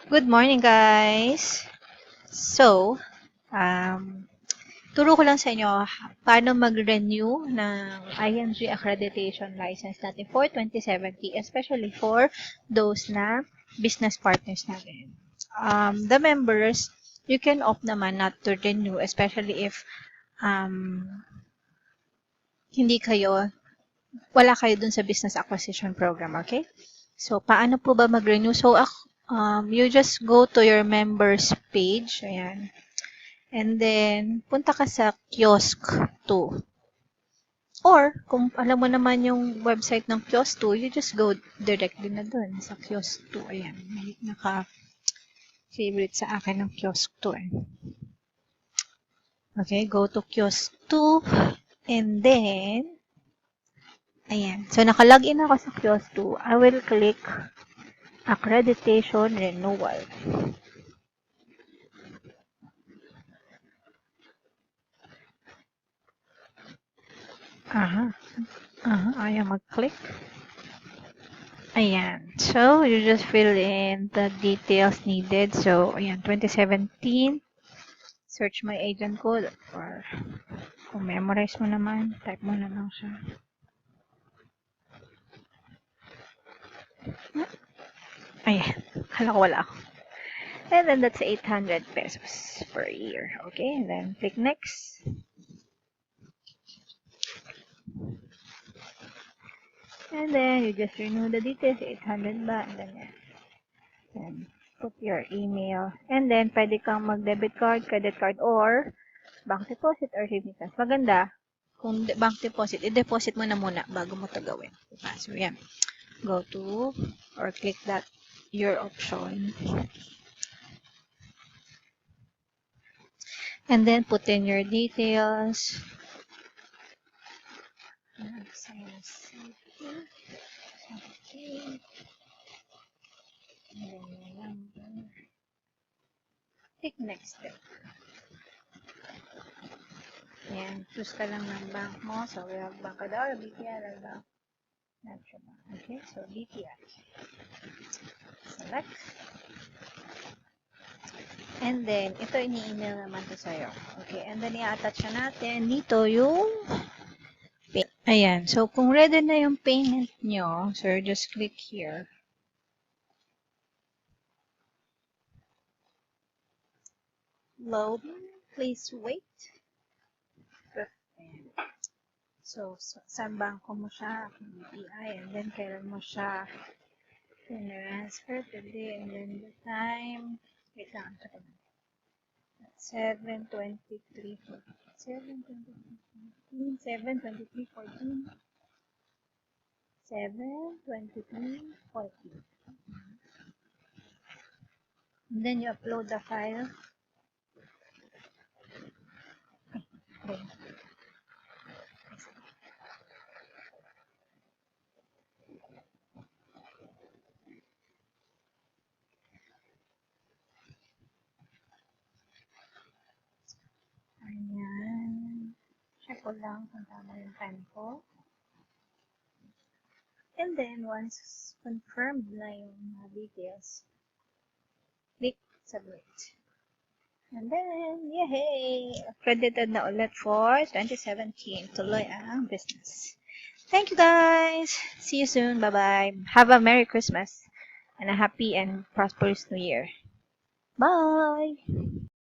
Good morning, guys! So, um, turo ko lang sa inyo paano mag-renew ng IMG accreditation license natin for 2070, especially for those na business partners natin. The members, you can opt naman not to renew, especially if wala kayo dun sa business acquisition program, okay? So, paano po ba mag-renew? So, you just go to your members page. Ayan. And then, punta ka sa kiosk 2. Or, kung alam mo naman yung website ng kiosk 2, you just go directly na dun sa kiosk 2. Ayan. May naka-favorite sa akin ng kiosk 2. Eh. Okay, go to kiosk 2. And then, ayan. So, naka-login ako sa kiosk 2. I will click accreditation renewal. Ayaw mag-click. Ayan. So, you just fill in the details needed. So, ayan, 2017. Search my agent code. Or, kung memorize mo naman, type mo na lang siya. Ayan. Hala ko wala ako. And then, that's 800 pesos per year. Okay, and then, click next. And then, you just renew the details, 800 ba? And then put your email. And then, pwede kang mag-debit card, credit card, or bank deposit or remittance. Maganda, kung bank deposit, i-deposit mo na muna bago mo ito gawin. Diba? So, yan. Go to, or click that, your option. And then, put in your details. Okay. And then, your number. Click next step. Ayan, choose ka lang ng bank mo. So, we have Bank Ador, BPI, or Bank Metro Bank. Okay, so BPI. Select. And then, ito ini-email naman to sa'yo. Okay, and then i-attach na natin dito yung ayan. So, kung ready na yung payment nyo, so just click here. Load. Please wait. So, sa bangko mo siya, BPI, and then kailan mo siya transfer today, and then the time, wait lang, 7:23, 7:23, 7:23, 7:23, and then you upload the file. Okay. Ayan. Check ko lang kung tama yung time ko. And then, once confirmed na yung details, click submit. And then, yay! Accredited na ulit for 2017. Tuloy ang business. Thank you, guys! See you soon. Bye-bye. Have a Merry Christmas and a happy and prosperous New Year. Bye!